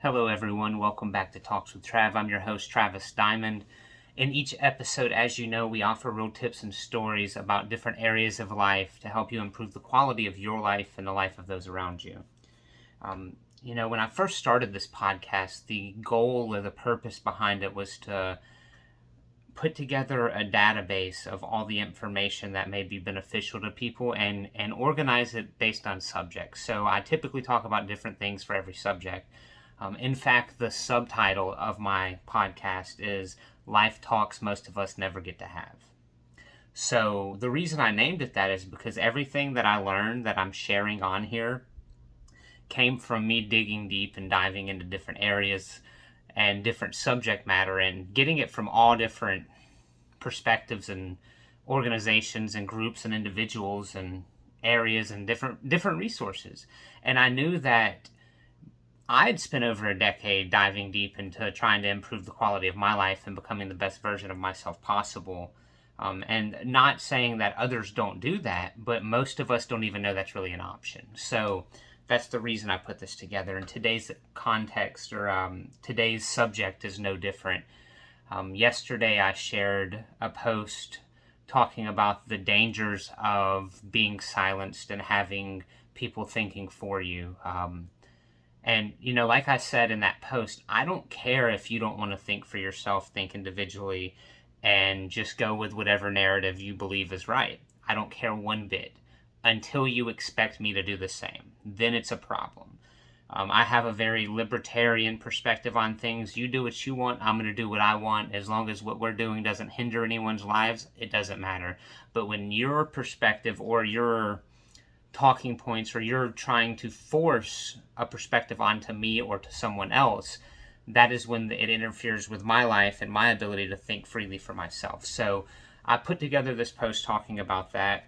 Hello, everyone. Welcome back to Talks with Trav. I'm your host, Travis Diamond. In each episode, as you know, we offer real tips and stories about different areas of life to help you improve the quality of your life and the life of those around you. When I first started this podcast, the goal or the purpose behind it was to put together a database of all the information that may be beneficial to people and organize it based on subjects. So I typically talk about different things for every subject. In fact, the subtitle of my podcast is Life Talks Most of Us Never Get to Have. So the reason I named it that is because everything that I learned that I'm sharing on here came from me digging deep and diving into different areas and different subject matter and getting it from all different perspectives and organizations and groups and individuals and areas and different resources. And I knew that I'd spent over a decade diving deep into trying to improve the quality of my life and becoming the best version of myself possible. And not saying that others don't do that, but most of us don't even know that's really an option. So that's the reason I put this together. And today's context or today's subject is no different. Yesterday I shared a post talking about the dangers of being silenced and having people thinking for you. And, like I said in that post, I don't care if you don't want to think for yourself, think individually, and just go with whatever narrative you believe is right. I don't care one bit until you expect me to do the same. Then it's a problem. I have a very libertarian perspective on things. You do what you want, I'm going to do what I want. As long as what we're doing doesn't hinder anyone's lives, it doesn't matter. But when your perspective or your talking points or you're trying to force a perspective onto me or to someone else, that is when it interferes with my life and my ability to think freely for myself. So I put together this post talking about that,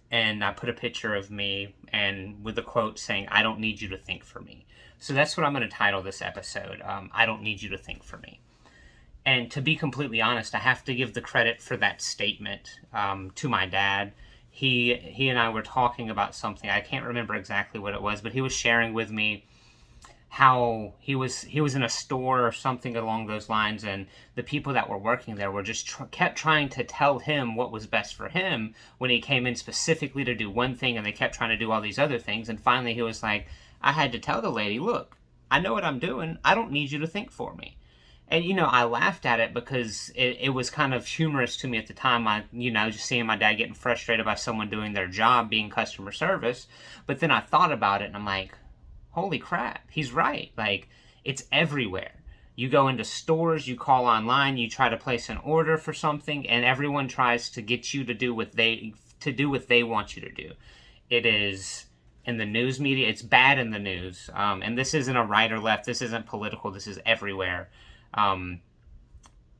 and I put a picture of me and with a quote saying, "I don't need you to think for me." So that's what I'm going to title this episode, I Don't Need You to Think for Me. And to be completely honest, I have to give the credit for that statement to my dad. He and I were talking about something. I can't remember exactly what it was, but he was sharing with me how he was in a store or something along those lines, and the people that were working there were just kept trying to tell him what was best for him when he came in specifically to do one thing, and they kept trying to do all these other things. And finally he was like, I had to tell the lady, look, I know what I'm doing. I don't need you to think for me. And, I laughed at it because it was kind of humorous to me at the time. Just seeing my dad getting frustrated by someone doing their job, being customer service. But then I thought about it and I'm like, holy crap, he's right. Like, it's everywhere. You go into stores, you call online, you try to place an order for something, and everyone tries to get you to do what they want you to do. It is in the news media. It's bad in the news. And this isn't a right or left. This isn't political. This is everywhere.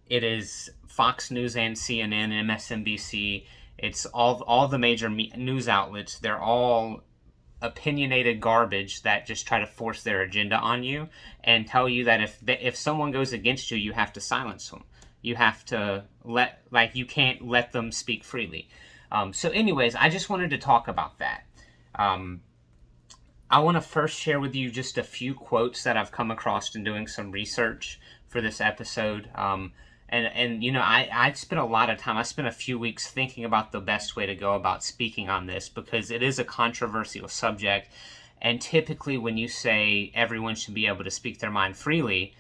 It is Fox News and CNN, MSNBC. It's all the major news outlets. They're all opinionated garbage that just try to force their agenda on you and tell you that if someone goes against you, you have to silence them. You have to you can't let them speak freely. So anyways, I just wanted to talk about that. I want to first share with you just a few quotes that I've come across in doing some research for this episode. I spent a lot of time. I spent a few weeks thinking about the best way to go about speaking on this because it is a controversial subject. And typically when you say everyone should be able to speak their mind freely,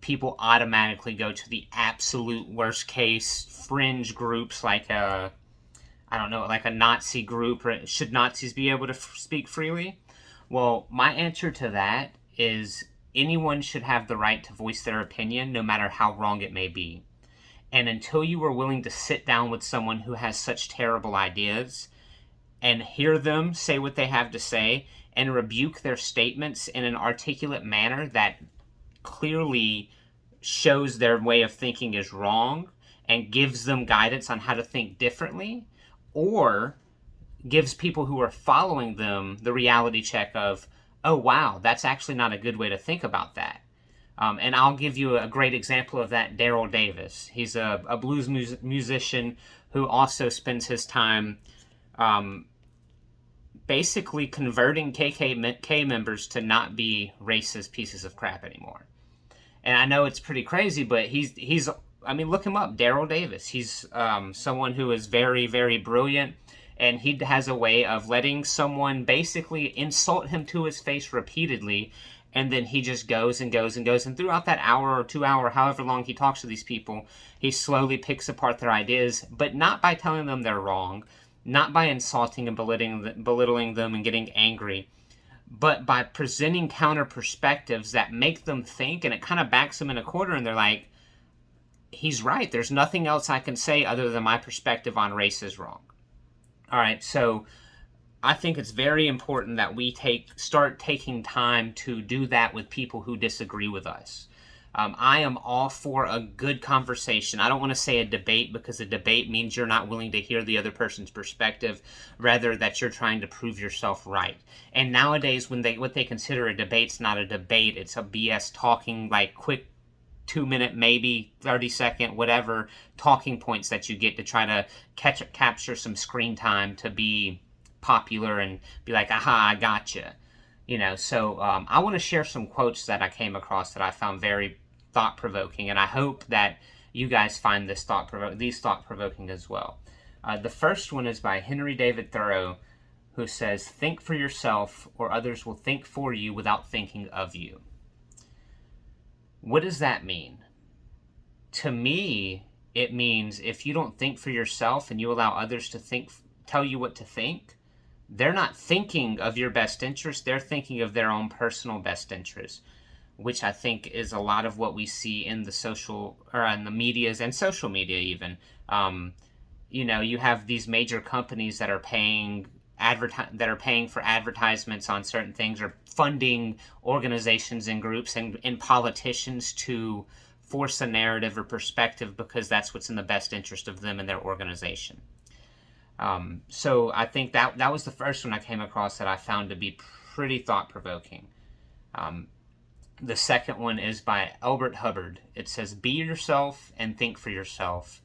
people automatically go to the absolute worst case fringe groups like a Nazi group, or should Nazis be able to speak freely? Well, my answer to that is anyone should have the right to voice their opinion, no matter how wrong it may be. And until you are willing to sit down with someone who has such terrible ideas and hear them say what they have to say and rebuke their statements in an articulate manner that clearly shows their way of thinking is wrong and gives them guidance on how to think differently, or gives people who are following them the reality check of, oh, wow, that's actually not a good way to think about that. And I'll give you a great example of that, Daryl Davis. He's a blues musician who also spends his time basically converting KKK members to not be racist pieces of crap anymore. And I know it's pretty crazy, but he's I mean, look him up, Daryl Davis. He's someone who is very, very brilliant, and he has a way of letting someone basically insult him to his face repeatedly, and then he just goes and goes and goes. And throughout that hour or 2 hour, however long he talks to these people, he slowly picks apart their ideas, but not by telling them they're wrong, not by insulting and belittling them and getting angry, but by presenting counter perspectives that make them think, and it kind of backs them in a corner, and they're like, he's right. There's nothing else I can say other than my perspective on race is wrong. All right, so I think it's very important that we start taking time to do that with people who disagree with us. I am all for a good conversation. I don't want to say a debate, because a debate means you're not willing to hear the other person's perspective, rather that you're trying to prove yourself right. And nowadays, what they consider a debate's not a debate, it's a BS talking, like quick 2 minute, maybe 30-second, whatever talking points that you get to try to capture some screen time to be popular and be like, aha, I gotcha. So I want to share some quotes that I came across that I found very thought-provoking, and I hope that you guys find these thought-provoking as well. The first one is by Henry David Thoreau, who says, "Think for yourself, or others will think for you without thinking of you." What does that mean? To me, it means if you don't think for yourself and you allow others to tell you what to think, they're not thinking of your best interest, they're thinking of their own personal best interest, which I think is a lot of what we see in in the medias and social media even. You have these major companies that are paying for advertisements on certain things, or funding organizations and groups and politicians to force a narrative or perspective because that's what's in the best interest of them and their organization. So I think that was the first one I came across that I found to be pretty thought-provoking. The second one is by Elbert Hubbard. It says, "Be yourself and think for yourself.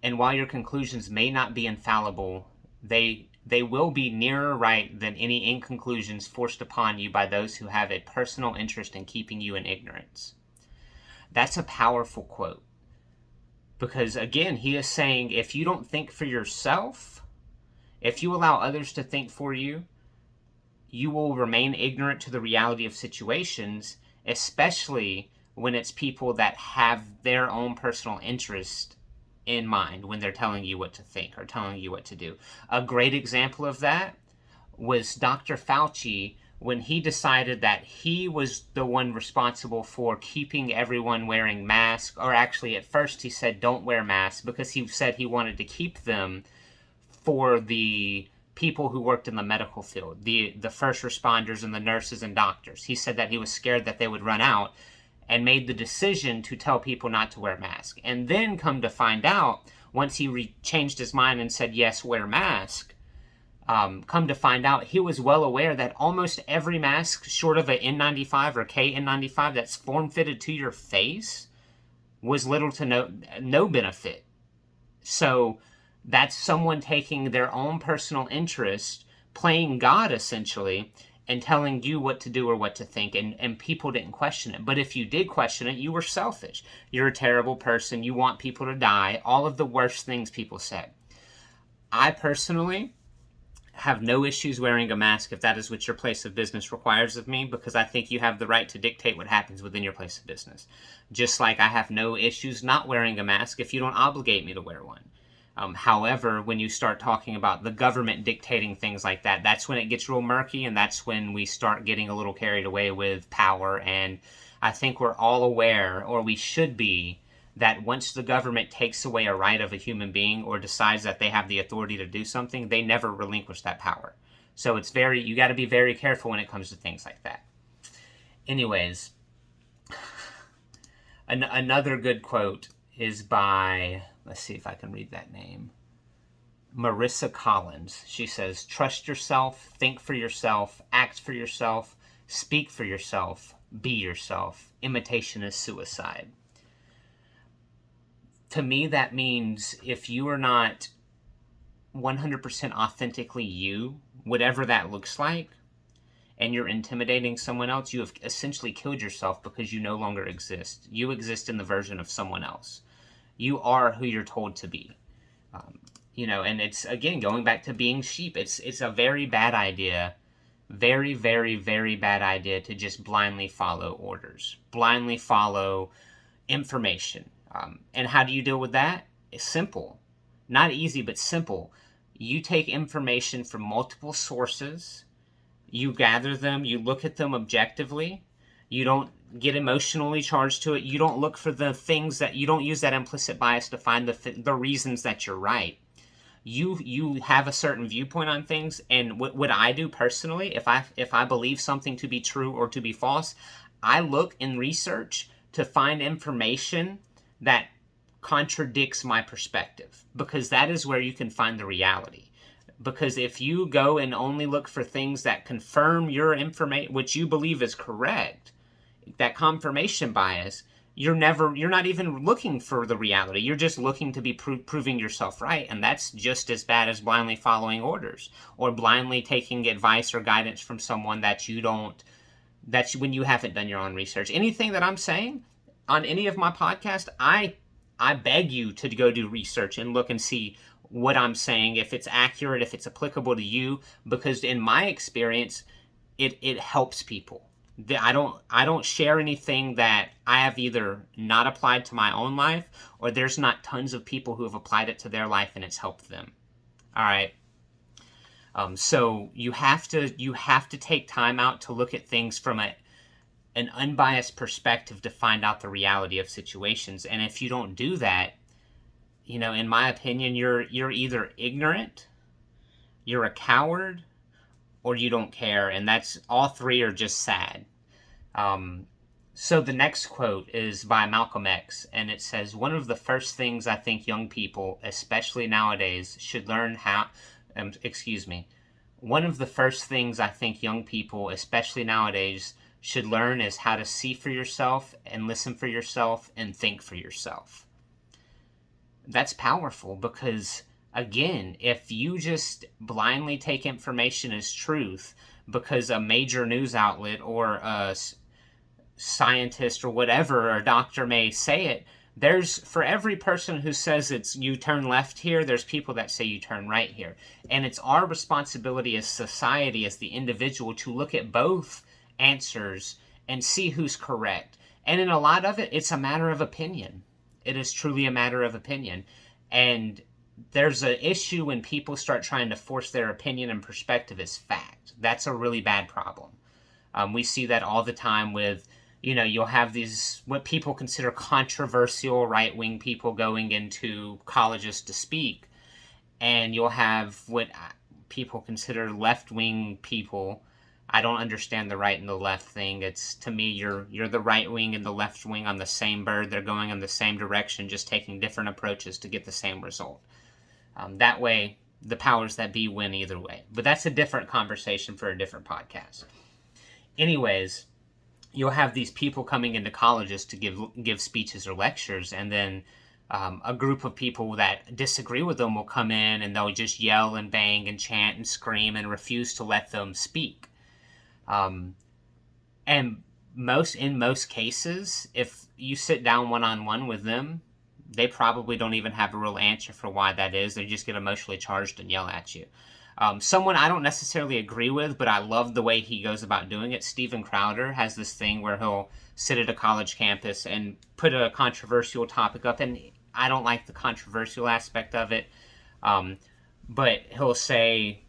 And while your conclusions may not be infallible, they will be nearer right than any inconclusions forced upon you by those who have a personal interest in keeping you in ignorance." That's a powerful quote. Because again, he is saying, if you don't think for yourself, if you allow others to think for you, you will remain ignorant to the reality of situations, especially when it's people that have their own personal interest in mind when they're telling you what to think or telling you what to do. A great example of that was Dr. Fauci, when he decided that he was the one responsible for keeping everyone wearing masks, or actually at first he said don't wear masks, because he said he wanted to keep them for the people who worked in the medical field, the first responders and the nurses and doctors. He said that he was scared that they would run out, and made the decision to tell people not to wear masks. And then come to find out, once he changed his mind and said, yes, wear mask, come to find out he was well aware that almost every mask, short of an N95 or KN95 that's form-fitted to your face, was little to no benefit. So that's someone taking their own personal interest, playing God essentially, and telling you what to do or what to think, and people didn't question it. But if you did question it, you were selfish. You're a terrible person. You want people to die. All of the worst things people said. I personally have no issues wearing a mask if that is what your place of business requires of me, because I think you have the right to dictate what happens within your place of business. Just like I have no issues not wearing a mask if you don't obligate me to wear one. However, when you start talking about the government dictating things like that, that's when it gets real murky, and that's when we start getting a little carried away with power. And I think we're all aware, or we should be, that once the government takes away a right of a human being or decides that they have the authority to do something, they never relinquish that power. So you got to be very careful when it comes to things like that. Anyways, another good quote is by, let's see if I can read that name, Marissa Collins. She says, "Trust yourself, think for yourself, act for yourself, speak for yourself, be yourself. Imitation is suicide." To me, that means if you are not 100% authentically you whatever that looks like, and you're intimidating someone else, you have essentially killed yourself because you no longer exist. You exist in the version of someone else. You are who you're told to be. And it's, again, going back to being sheep. It's a very bad idea. Very, very, very bad idea to just blindly follow orders. Blindly follow information. And how do you deal with that? It's simple. Not easy, but simple. You take information from multiple sources. You gather them, you look at them objectively. You don't get emotionally charged to it. You don't look for the things that, you don't use that implicit bias to find the reasons that you're right. You have a certain viewpoint on things, and what I do personally, if I believe something to be true or to be false, I look in research to find information that contradicts my perspective, because that is where you can find the reality. Because if you go and only look for things that confirm your information, which you believe is correct, that confirmation bias, you're not even looking for the reality. You're just looking to be proving yourself right. And that's just as bad as blindly following orders or blindly taking advice or guidance from someone when you haven't done your own research. Anything that I'm saying on any of my podcasts, I beg you to go do research and look and see what I'm saying, if it's accurate, if it's applicable to you, because in my experience, it helps people. I don't share anything that I have either not applied to my own life, or there's not tons of people who have applied it to their life and it's helped them. All right. So you have to take time out to look at things from an unbiased perspective to find out the reality of situations. And if you don't do that, in my opinion, you're either ignorant, you're a coward, or you don't care. And that's, all three are just sad. So the next quote is by Malcolm X, and it says, one of the first things I think young people, especially nowadays, should learn one of the first things I think young people, especially nowadays, should learn is how to see for yourself and listen for yourself and think for yourself. That's powerful, because, again, if you just blindly take information as truth because a major news outlet or a scientist or whatever, or a doctor may say it, for every person who says it's you turn left here, there's people that say you turn right here. And it's our responsibility as society, as the individual, to look at both answers and see who's correct. And in a lot of it, it's a matter of opinion. It is truly a matter of opinion. And there's an issue when people start trying to force their opinion and perspective as fact. That's a really bad problem. We see that all the time with, you'll have these, what people consider controversial right-wing people going into colleges to speak. And you'll have what people consider left-wing people. I don't understand the right and the left thing. It's, to me, you're the right wing and the left wing on the same bird. They're going in the same direction, just taking different approaches to get the same result. That way, the powers that be win either way. But that's a different conversation for a different podcast. Anyways, you'll have these people coming into colleges to give speeches or lectures, and then a group of people that disagree with them will come in and they'll just yell and bang and chant and scream and refuse to let them speak. And in most cases, if you sit down one-on-one with them, they probably don't even have a real answer for why that is. They just get emotionally charged and yell at you. Someone I don't necessarily agree with, but I love the way he goes about doing it. Steven Crowder has this thing where he'll sit at a college campus and put a controversial topic up, and I don't like the controversial aspect of it. But he'll say, ...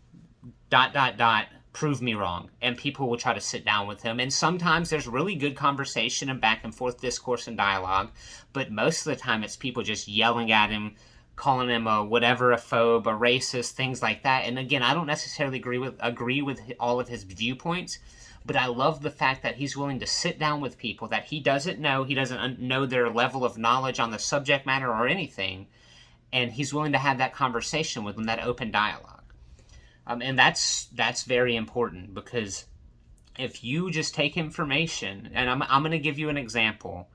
prove me wrong, and people will try to sit down with him, and sometimes there's really good conversation and back and forth discourse and dialogue, but most of the time it's people just yelling at him, calling him a phobe, a racist, things like that. And again, I don't necessarily agree with all of his viewpoints, but I love the fact that he's willing to sit down with people that he doesn't know their level of knowledge on the subject matter or anything, and he's willing to have that conversation with them, that open dialogue. And that's very important, because if you just take information, and I'm going to give you an example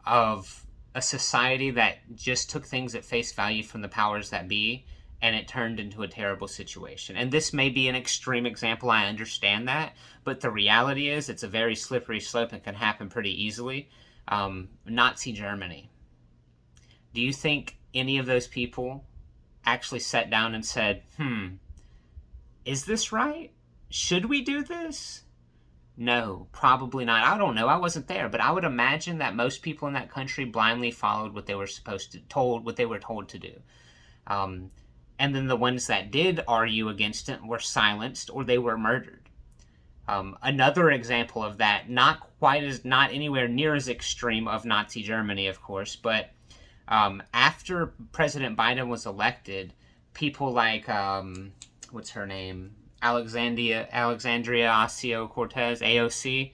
of a society that just took things at face value from the powers that be, and it turned into a terrible situation. And this may be an extreme example, I understand that, but the reality is it's a very slippery slope and can happen pretty easily. Nazi Germany. Do you think any of those people actually sat down and said, is this right? Should we do this? No, probably not. I don't know. I wasn't there, but I would imagine that most people in that country blindly followed what they were what they were told to do. And then the ones that did argue against it were silenced or they were murdered. Another example of that, not anywhere near as extreme of Nazi Germany, of course, but after President Biden was elected, people like, what's her name? Alexandria Ocasio-Cortez, AOC.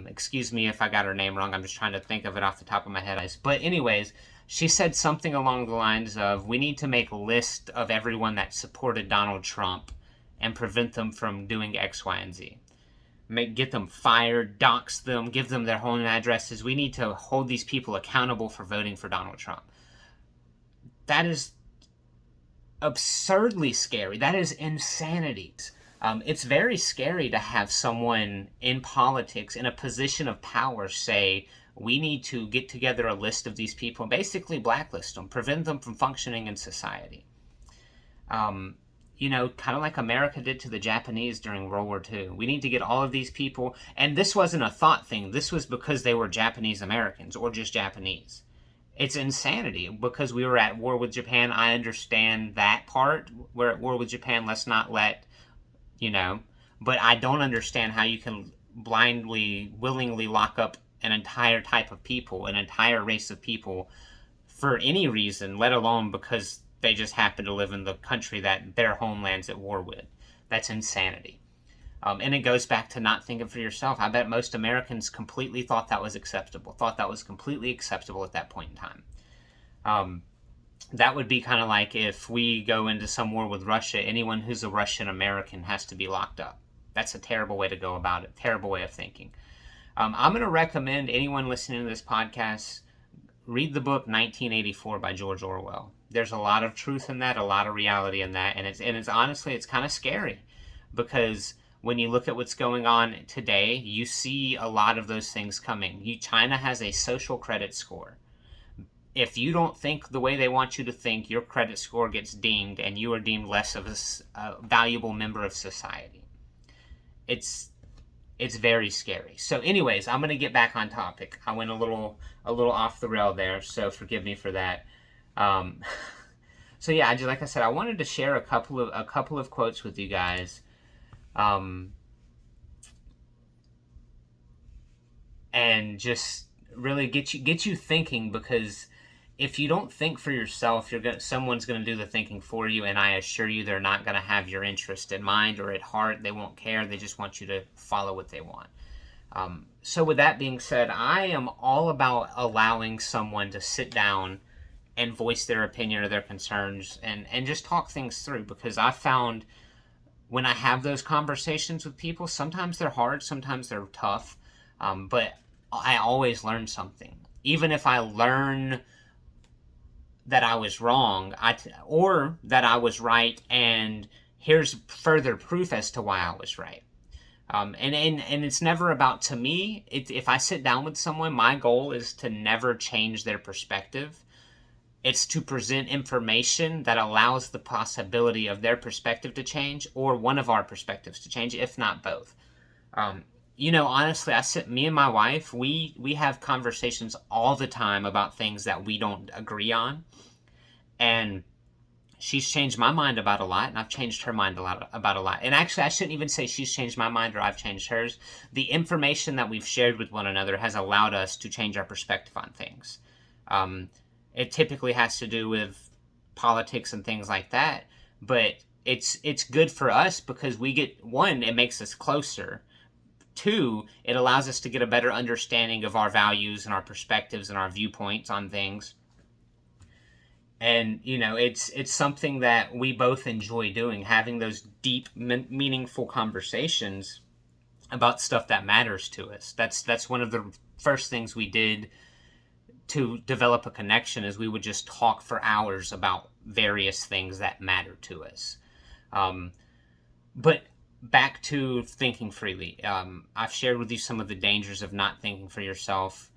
Excuse me if I got her name wrong. I'm just trying to think of it off the top of my head. But anyways, she said something along the lines of, we need to make a list of everyone that supported Donald Trump and prevent them from doing X, Y, and Z. Get them fired, dox them, give them their home addresses. We need to hold these people accountable for voting for Donald Trump. That is absurdly scary. That is insanity. It's very scary to have someone in politics in a position of power say, we need to get together a list of these people and basically blacklist them, prevent them from functioning in society. Kind of like America did to the Japanese during World War II. We need to get all of these people, and this wasn't a thought thing. This was because they were Japanese Americans or just Japanese. It's insanity because we were at war with Japan. I understand that part. We're at war with Japan. Let's not but I don't understand how you can willingly lock up an entire type of people, an entire race of people for any reason, let alone because they just happen to live in the country that their homeland's at war with. That's insanity. And it goes back to not thinking for yourself. I bet most Americans completely thought that was completely acceptable at that point in time. That would be kind of like if we go into some war with Russia, anyone who's a Russian American has to be locked up. That's a terrible way to go about it, terrible way of thinking. I'm going to recommend anyone listening to this podcast read the book 1984 by George Orwell. There's a lot of truth in that, a lot of reality in that, and it's honestly, it's kind of scary because when you look at what's going on today, you see a lot of those things coming. China has a social credit score. If you don't think the way they want you to think, your credit score gets dinged and you are deemed less of a valuable member of society. It's very scary. So anyways, I'm going to get back on topic. I went a little off the rail there, so forgive me for that. So yeah, like I said, I wanted to share a couple of quotes with you guys. And just really get you thinking, because if you don't think for yourself, someone's going to do the thinking for you, and I assure you they're not going to have your interest in mind or at heart. They won't care. They just want you to follow what they want. So with that being said, I am all about allowing someone to sit down and voice their opinion or their concerns and just talk things through, because I found when I have those conversations with people, sometimes they're hard, sometimes they're tough, but I always learn something. Even if I learn that I was wrong, or that I was right, and here's further proof as to why I was right. And it's never about, to me, if I sit down with someone, my goal is to never change their perspective. It's to present information that allows the possibility of their perspective to change, or one of our perspectives to change, if not both. Honestly, me and my wife, we have conversations all the time about things that we don't agree on. And she's changed my mind about a lot, and I've changed her mind about a lot. And actually, I shouldn't even say she's changed my mind or I've changed hers. The information that we've shared with one another has allowed us to change our perspective on things. It typically has to do with politics and things like that, but it's good for us because we get, one, it makes us closer. Two, it allows us to get a better understanding of our values and our perspectives and our viewpoints on things. And, it's something that we both enjoy doing, having those deep, meaningful conversations about stuff that matters to us. That's one of the first things we did to develop a connection is we would just talk for hours about various things that matter to us. But back to thinking freely. I've shared with you some of the dangers of not thinking for yourself,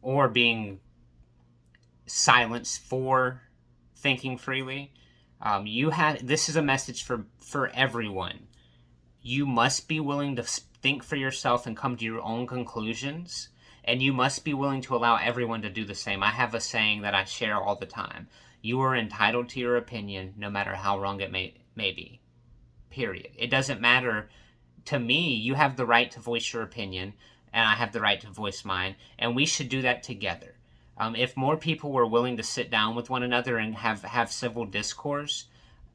or being silenced for thinking freely. This is a message for everyone. You must be willing to think for yourself and come to your own conclusions, and you must be willing to allow everyone to do the same. I have a saying that I share all the time. You are entitled to your opinion, no matter how wrong it may be. Period. It doesn't matter. To me, you have the right to voice your opinion, and I have the right to voice mine, and we should do that together. If more people were willing to sit down with one another and have civil discourse,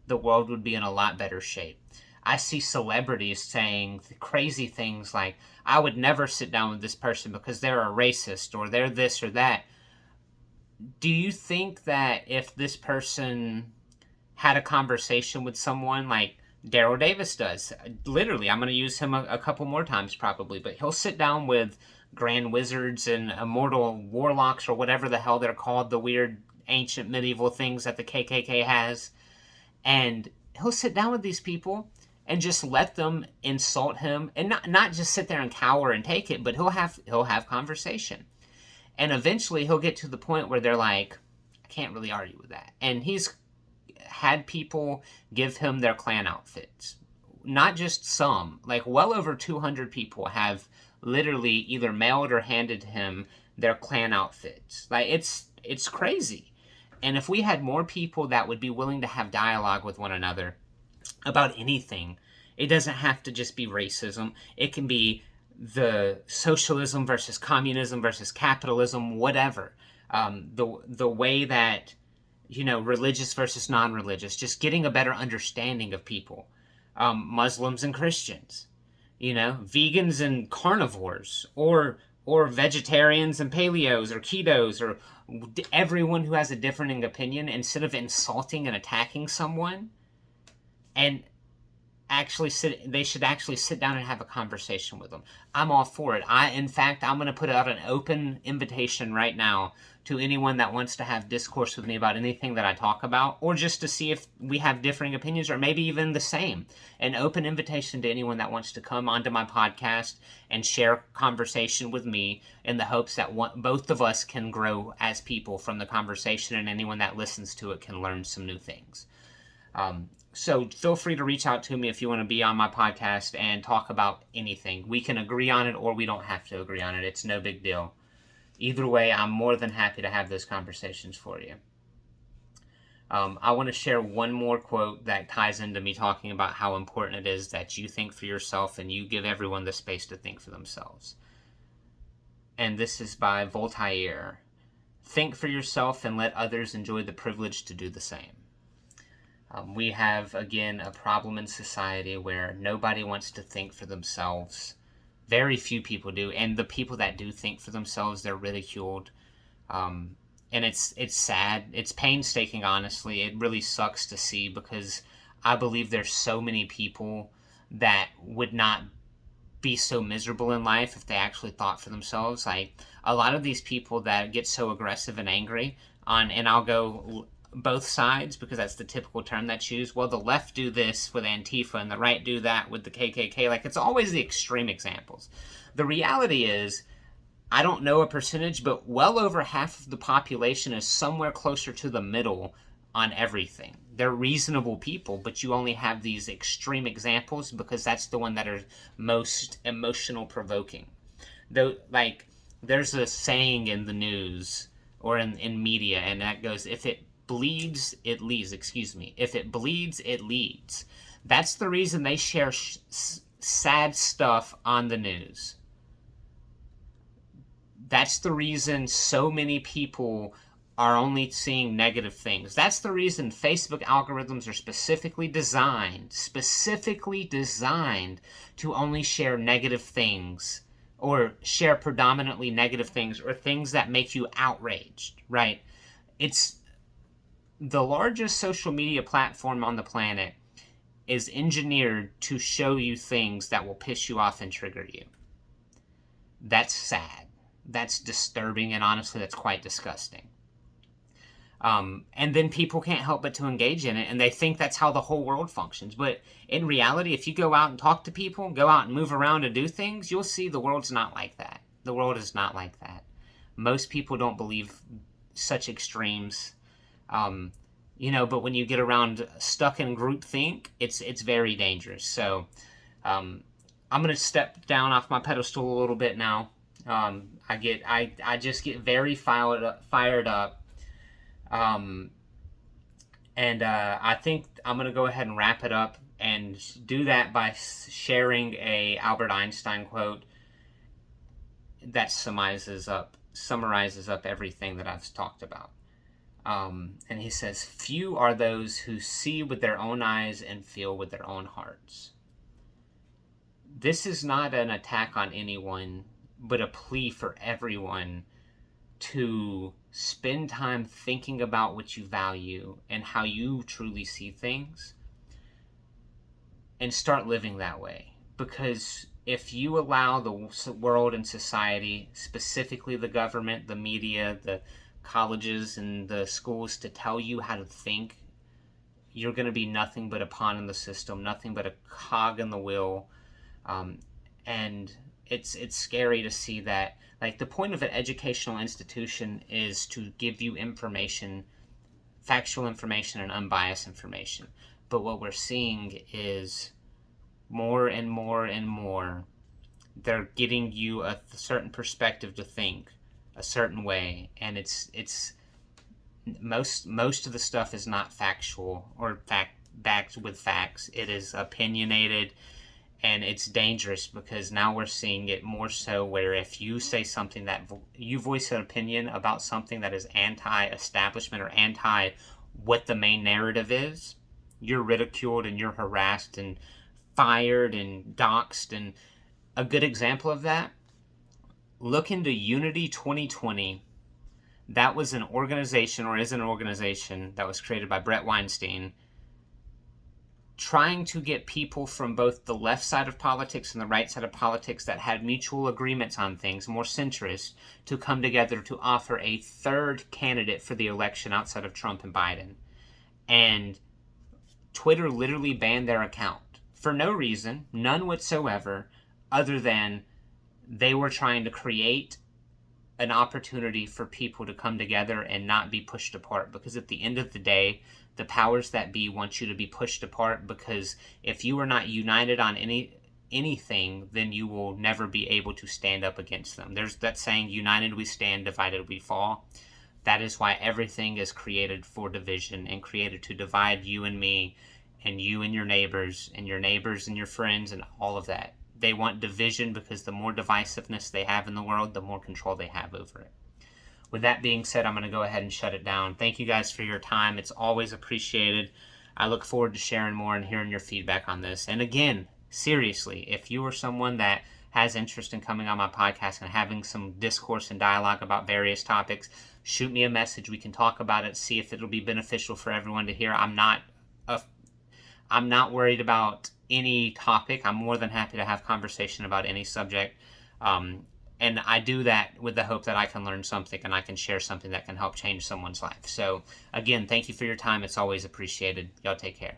the world would be in a lot better shape. I see celebrities saying crazy things like, I would never sit down with this person because they're a racist or they're this or that. Do you think that if this person had a conversation with someone like Daryl Davis does, literally, I'm going to use him a couple more times probably, but he'll sit down with grand wizards and immortal warlocks or whatever the hell they're called, the weird ancient medieval things that the KKK has, and he'll sit down with these people and just let them insult him, and not just sit there and cower and take it, but he'll have conversation. And eventually he'll get to the point where they're like, I can't really argue with that. And he's had people give him their Klan outfits. Not just some, like well over 200 people have literally either mailed or handed him their Klan outfits. Like, it's crazy. And if we had more people that would be willing to have dialogue with one another about anything, it doesn't have to just be racism. It can be the socialism versus communism versus capitalism, whatever. The way that, religious versus non-religious, just getting a better understanding of people. Muslims and Christians, vegans and carnivores, or vegetarians and paleos or ketos, or everyone who has a differing opinion, instead of insulting and attacking someone, and they should actually sit down and have a conversation with them. I'm all for it. In fact, I'm going to put out an open invitation right now to anyone that wants to have discourse with me about anything that I talk about, or just to see if we have differing opinions, or maybe even the same. An open invitation to anyone that wants to come onto my podcast and share conversation with me, in the hopes that both of us can grow as people from the conversation, and anyone that listens to it can learn some new things. So feel free to reach out to me if you want to be on my podcast and talk about anything. We can agree on it, or we don't have to agree on it. It's no big deal. Either way, I'm more than happy to have those conversations for you. I want to share one more quote that ties into me talking about how important it is that you think for yourself and you give everyone the space to think for themselves. And this is by Voltaire. Think for yourself and let others enjoy the privilege to do the same. We have, again, a problem in society where nobody wants to think for themselves. Very few people do, and the people that do think for themselves, they're ridiculed. And it's sad. It's painstaking, honestly. It really sucks to see, because I believe there's so many people that would not be so miserable in life if they actually thought for themselves. Like, a lot of these people that get so aggressive and angry and I'll go both sides, because that's the typical term that's used. Well, the left do this with Antifa and the right do that with the KKK. Like, it's always the extreme examples. The reality is, I don't know a percentage, but well over half of the population is somewhere closer to the middle on everything. They're reasonable people, but you only have these extreme examples because that's the one that are most emotional provoking. Though, like, there's a saying in the news or in media, and that goes, if it bleeds, it leads. If it bleeds, it leads. That's the reason they share sad stuff on the news. That's the reason so many people are only seeing negative things. That's the reason Facebook algorithms are specifically designed to only share negative things, or share predominantly negative things, or things that make you outraged, right? It's the largest social media platform on the planet is engineered to show you things that will piss you off and trigger you. That's sad. That's disturbing, and honestly, that's quite disgusting. And then people can't help but to engage in it, and they think that's how the whole world functions. But in reality, if you go out and talk to people, go out and move around and do things, you'll see the world's not like that. The world is not like that. Most people don't believe such extremes. But when you get around stuck in groupthink, it's very dangerous. So I'm gonna step down off my pedestal a little bit now. I just get very fired up. I think I'm gonna go ahead and wrap it up and do that by sharing a Albert Einstein quote that summarizes up everything that I've talked about. And he says, "Few are those who see with their own eyes and feel with their own hearts." This is not an attack on anyone, but a plea for everyone to spend time thinking about what you value and how you truly see things, and start living that way. Because if you allow the world and society, specifically the government, the media, the colleges and the schools, to tell you how to think, you're going to be nothing but a pawn in the system, nothing but a cog in the wheel. And it's scary to see that. Like, the point of an educational institution is to give you information, factual information and unbiased information. But what we're seeing is more and more and more, they're getting you a certain perspective to think a certain way, and it's most of the stuff is not factual or backed with facts. It is opinionated, and it's dangerous because now we're seeing it more so where if you say something that you voice an opinion about something that is anti-establishment or anti what the main narrative is, you're ridiculed and you're harassed and fired and doxxed. And a good example of that, look into Unity 2020. That was an organization, or is an organization, that was created by Brett Weinstein, trying to get people from both the left side of politics and the right side of politics that had mutual agreements on things, more centrist, to come together to offer a third candidate for the election outside of Trump and Biden. And Twitter literally banned their account for no reason, none whatsoever, other than they were trying to create an opportunity for people to come together and not be pushed apart. Because at the end of the day, the powers that be want you to be pushed apart, because if you are not united on anything, then you will never be able to stand up against them. There's that saying, united we stand, divided we fall. That is why everything is created for division and created to divide you and me and you and your neighbors and your friends and all of that. They want division because the more divisiveness they have in the world, the more control they have over it. With that being said, I'm going to go ahead and shut it down. Thank you guys for your time. It's always appreciated. I look forward to sharing more and hearing your feedback on this. And again, seriously, if you are someone that has interest in coming on my podcast and having some discourse and dialogue about various topics, shoot me a message. We can talk about it, see if it'll be beneficial for everyone to hear. I'm not worried about any topic. I'm more than happy to have conversation about any subject. And I do that with the hope that I can learn something and I can share something that can help change someone's life. So again, thank you for your time. It's always appreciated. Y'all take care.